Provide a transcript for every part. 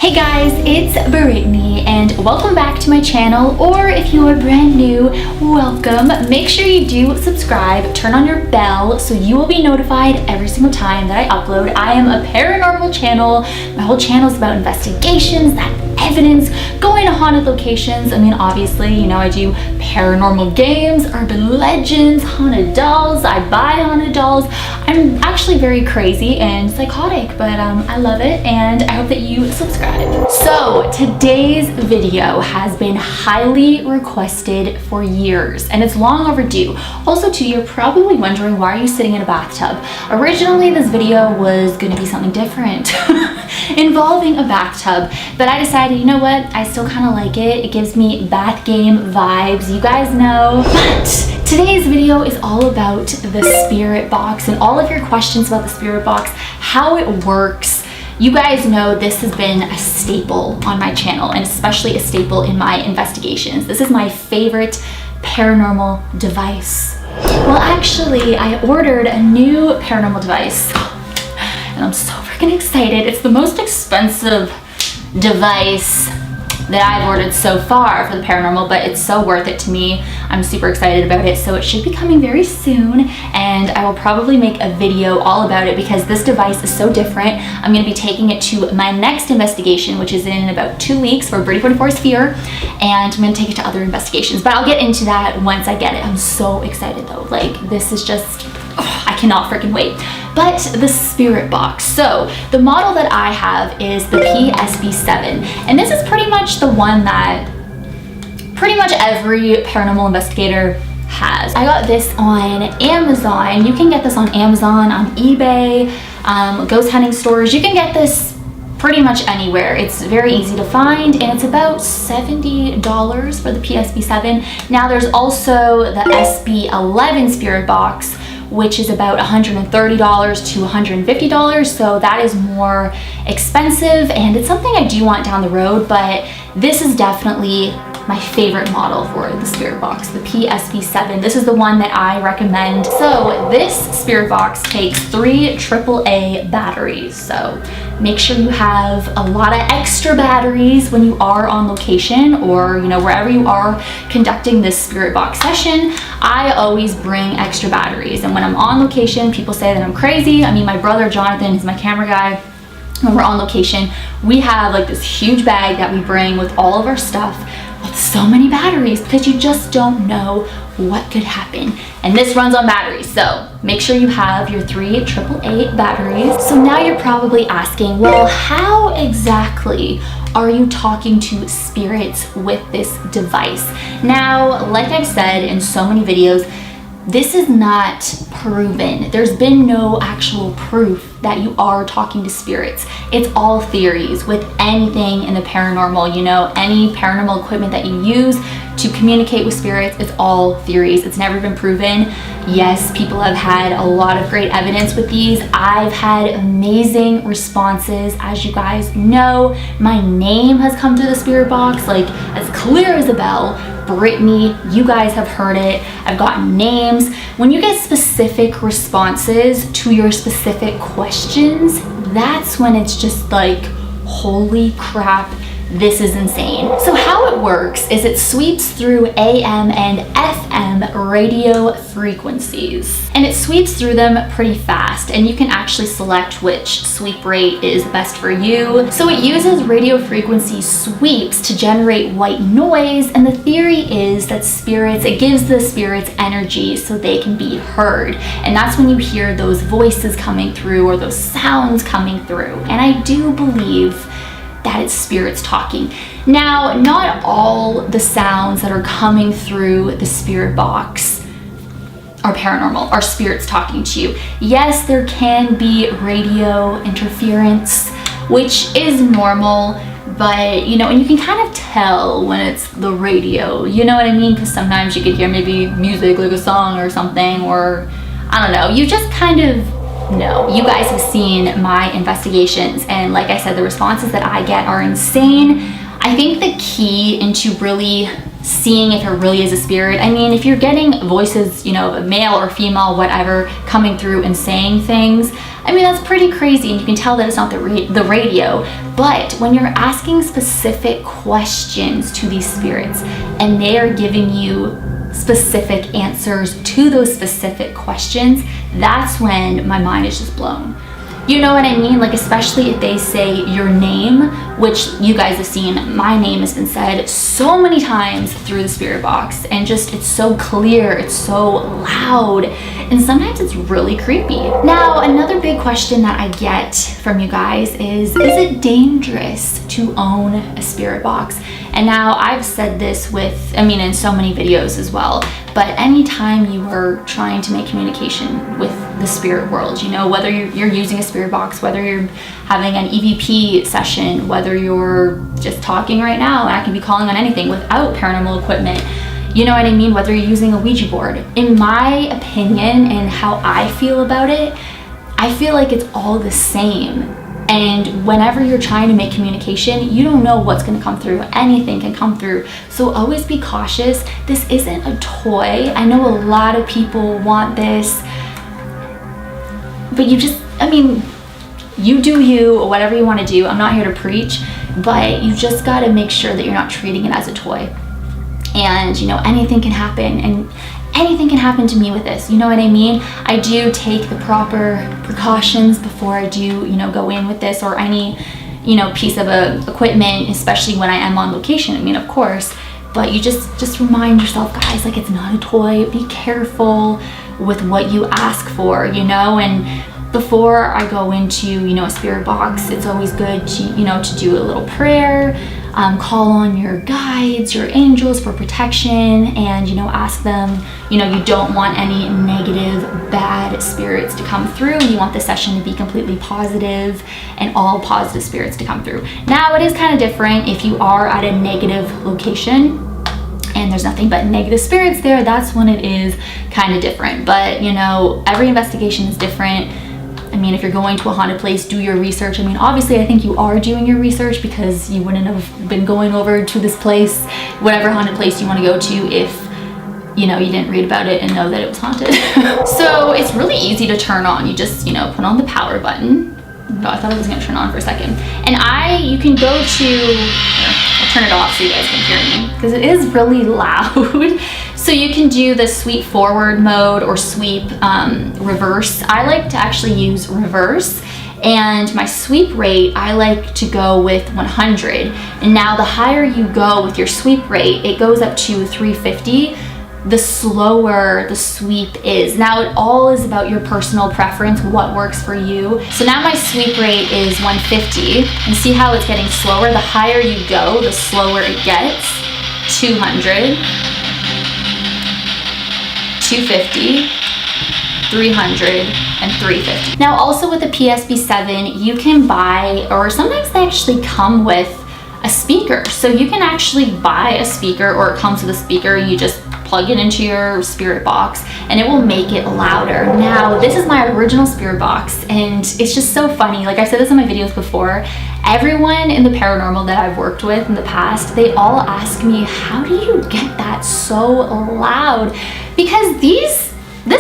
Hey guys, it's Brittany and welcome back to my channel, or if you are brand new, welcome. Make sure you do subscribe, turn on your bell so you will be notified every single time that I upload. I am a paranormal channel. My whole channel is about investigations, that evidence, going to haunted locations. I mean, obviously, you know, I do paranormal games, urban legends, haunted dolls. I buy haunted dolls. I'm actually very crazy and psychotic, but I love it and I hope that you subscribe. So today's video has been highly requested for years and it's long overdue. Also too, you're probably wondering, why are you sitting in a bathtub? Originally this video was going to be something different involving a bathtub, but I decided, you know what, I still kind of like it. It gives me bath game vibes, you guys know. But today's video is all about the spirit box and all of your questions about the spirit box, how it works. You guys know this has been a staple on my channel and especially a staple in my investigations. This is my favorite paranormal device. Well, actually, I ordered a new paranormal device and I'm so freaking excited. It's the most expensive device that I've ordered so far for the paranormal, but it's so worth it to me. I'm super excited about it, so it should be coming very soon, and I will probably make a video all about it because this device is so different. I'm going to be taking it to my next investigation, which is in about 2 weeks for Birdie 44's Fear, and I'm going to take it to other investigations, but I'll get into that once I get it. I'm so excited though. Like, this is just, I cannot freaking wait. But the spirit box. So the model that I have is the PSB7, and this is pretty much the one that pretty much every paranormal investigator has. I got this on Amazon. You can get this on Amazon, on eBay, ghost hunting stores. You can get this pretty much anywhere. It's very easy to find and it's about $70 for the PSB7. Now there's also the SB11 spirit box, which is about $130 to $150, so that is more expensive and it's something I do want down the road, but this is definitely my favorite model for the spirit box, the PSB7. This is the one that I recommend. So this spirit box takes 3 AAA batteries, so make sure you have a lot of extra batteries when you are on location, or you know, wherever you are conducting this spirit box session. I always bring extra batteries, and when I'm on location, people say that I'm crazy. I mean, my brother Jonathan is my camera guy. When we're on location, we have like this huge bag that we bring with all of our stuff with so many batteries because you just don't know what could happen. And this runs on batteries, so make sure you have your 3 AAA batteries. So now you're probably asking, well, how exactly are you talking to spirits with this device? Now, like I've said in so many videos, this is not proven. There's been no actual proof that you are talking to spirits. It's all theories with anything in the paranormal, you know, any paranormal equipment that you use to communicate with spirits, it's all theories. It's never been proven. Yes, people have had a lot of great evidence with these. I've had amazing responses. As you guys know, my name has come through the spirit box, like as clear as a bell. Brittany, you guys have heard it. I've gotten names. When you get specific responses to your specific questions, that's when it's just like, holy crap, this is insane. So how it works is it sweeps through AM and FM radio frequencies, and it sweeps through them pretty fast, and you can actually select which sweep rate is best for you. So it uses radio frequency sweeps to generate white noise, and the theory is that spirits, it gives the spirits energy so they can be heard, and that's when you hear those voices coming through or those sounds coming through. And I do believe that it's spirits talking. Now, not all the sounds that are coming through the spirit box are paranormal, are spirits talking to you. Yes, there can be radio interference, which is normal, but you know, and you can kind of tell when it's the radio, you know what I mean? Because sometimes you could hear maybe music, like a song or something, or I don't know, you just kind of know. You guys have seen my investigations, and like I said, the responses that I get are insane. I think the key into really seeing if it really is a spirit, I mean, if you're getting voices, you know, male or female, whatever, coming through and saying things, I mean, that's pretty crazy, and you can tell that it's not the radio. But when you're asking specific questions to these spirits and they are giving you specific answers to those specific questions, that's when my mind is just blown. You know what I mean? Like, especially if they say your name, which you guys have seen, my name has been said so many times through the spirit box, and just, it's so clear, it's so loud, and sometimes it's really creepy. Now, another big question that I get from you guys is it dangerous to own a spirit box? And now I've said this in so many videos as well, but anytime you are trying to make communication with the spirit world, you know, whether you're using a spirit box, whether you're having an EVP session, whether you're just talking right now, and I can be calling on anything without paranormal equipment, you know what I mean, whether you're using a Ouija board. In my opinion and how I feel about it, I feel like it's all the same. And whenever you're trying to make communication, you don't know what's gonna come through. Anything can come through. So always be cautious. This isn't a toy. I know a lot of people want this, but you do you, or whatever you wanna do. I'm not here to preach, but you just gotta make sure that you're not treating it as a toy. And you know, anything can happen, and anything can happen to me with this, you know what I mean? I do take the proper precautions before I do, go in with this or any, piece of equipment, especially when I am on location. I mean, of course, but you just remind yourself, guys, like, it's not a toy. Be careful with what you ask for, and before I go into, a spirit box, it's always good to, to do a little prayer, call on your guides, your angels for protection, and, ask them, you don't want any negative, bad spirits to come through. You want the session to be completely positive and all positive spirits to come through. Now, it is kind of different if you are at a negative location and there's nothing but negative spirits there. That's when it is kind of different. But, every investigation is different. I mean, if you're going to a haunted place, do your research. I mean, obviously, I think you are doing your research because you wouldn't have been going over to this place, whatever haunted place you want to go to, if, you didn't read about it and know that it was haunted. So it's really easy to turn on. You just, put on the power button. No, I thought it was going to turn on for a second. And you can go to, I'll turn it off so you guys can hear me, because it is really loud. So you can do the sweep forward mode or sweep reverse. I like to actually use reverse, and my sweep rate, I like to go with 100. And now the higher you go with your sweep rate, it goes up to 350. The slower the sweep is. Now it all is about your personal preference, what works for you. So now my sweep rate is 150, and see how it's getting slower? The higher you go, the slower it gets. 200, 250, 300, and 350. Now also with the PSB7, you can buy, or sometimes they actually come with a speaker. So you can actually buy a speaker, or it comes with a speaker, you just plug it into your spirit box and it will make it louder. Now, this is my original spirit box, and it's just so funny. Like, I've said this in my videos before, everyone in the paranormal that I've worked with in the past, they all ask me, how do you get that so loud? Because this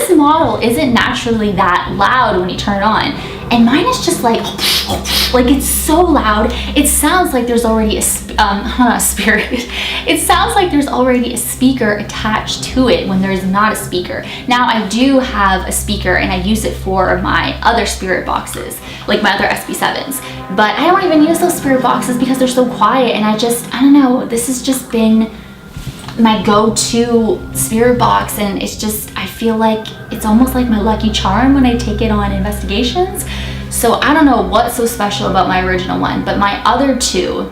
model isn't naturally that loud when you turn it on, and mine is just like it's so loud. It sounds like there's already a spirit. It sounds like there's already a speaker attached to it when there's not a speaker. Now, I do have a speaker and I use it for my other spirit boxes, like my other SB7s, but I don't even use those spirit boxes because they're so quiet, and I don't know, this has just been my go-to spirit box, and it's just, I feel like it's almost like my lucky charm when I take it on investigations. So I don't know what's so special about my original one, but my other two,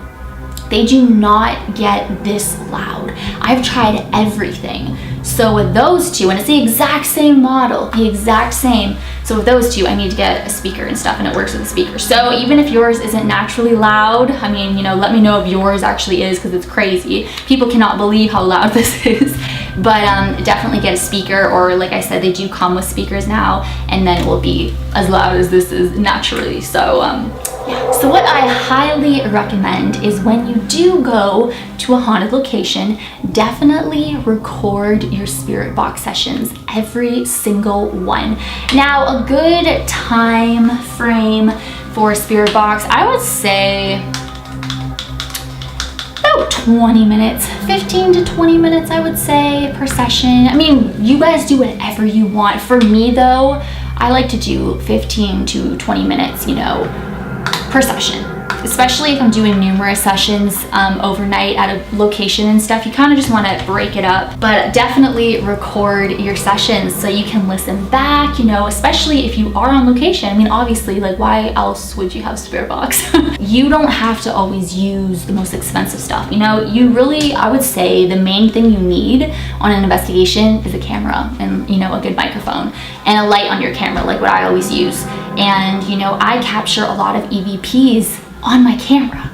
they do not get this loud. I've tried everything. So with those two, and it's the exact same model, the exact same. So with those two, I need to get a speaker and stuff, and it works with a speaker. So even if yours isn't naturally loud, I mean, let me know if yours actually is, because it's crazy. People cannot believe how loud this is. But definitely get a speaker, or like I said, they do come with speakers now, and then it will be as loud as this is naturally. So Yeah. So what I highly recommend is when you do go to a haunted location, definitely record your spirit box sessions, every single one. Now, a good time frame for a spirit box, I would say 20 minutes, 15 to 20 minutes, I would say, per session. I mean, you guys do whatever you want. For me though, I like to do 15 to 20 minutes, you know, per session. Especially if I'm doing numerous sessions overnight at a location and stuff, you kind of just want to break it up. But definitely record your sessions so you can listen back, you know, especially if you are on location. I mean, obviously, like, why else would you have a spirit box? You don't have to always use the most expensive stuff, you know. You really, I would say the main thing you need on an investigation is a camera and, you know, a good microphone and a light on your camera, like what I always use. And, you know, I capture a lot of EVPs on my camera.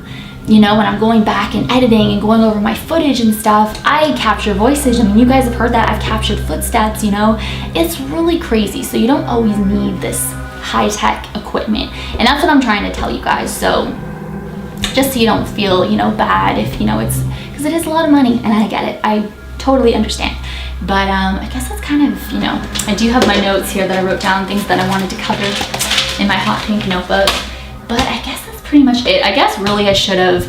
You know, when I'm going back and editing and going over my footage and stuff, I capture voices. I mean, you guys have heard that. I've captured footsteps, you know. It's really crazy. So you don't always need this high-tech equipment. And that's what I'm trying to tell you guys. So just so you don't feel, you know, bad if, you know, it's, because it is a lot of money and I get it. I totally understand. But I guess that's kind of, you know, I do have my notes here that I wrote down, things that I wanted to cover in my hot pink notebook. But I guess that's pretty much it. I guess really I should have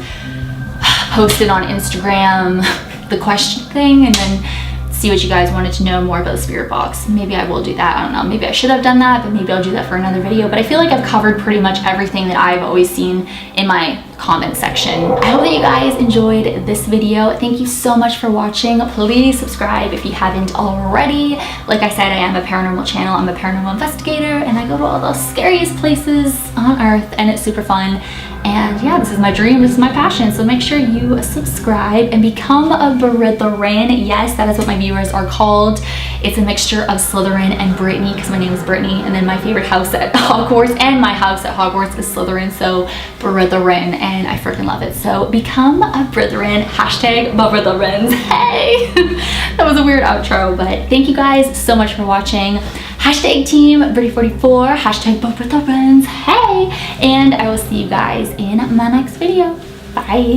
posted on Instagram the question thing and then see what you guys wanted to know more about the spirit box. Maybe I will do that. I don't know. Maybe I should have done that, but maybe I'll do that for another video. But I feel like I've covered pretty much everything that I've always seen in my comment section. I hope that you guys enjoyed this video. Thank you so much for watching. Please subscribe if you haven't already. Like I said, I am a paranormal channel. I'm a paranormal investigator and I go to all the scariest places on earth and it's super fun. And yeah, this is my dream, this is my passion. So make sure you subscribe and become a Slytherin. Yes, that is what my viewers are called. It's a mixture of Slytherin and Brittany because my name is Brittany. And then my favorite house at Hogwarts and my house at Hogwarts is Slytherin. So Slytherin, and I freaking love it. So become a Slytherin, hashtag Slytherins. Hey, that was a weird outro, but thank you guys so much for watching. Hashtag team Brittany44, hashtag Slytherins. Hey, and I will see you guys in my next video. Bye.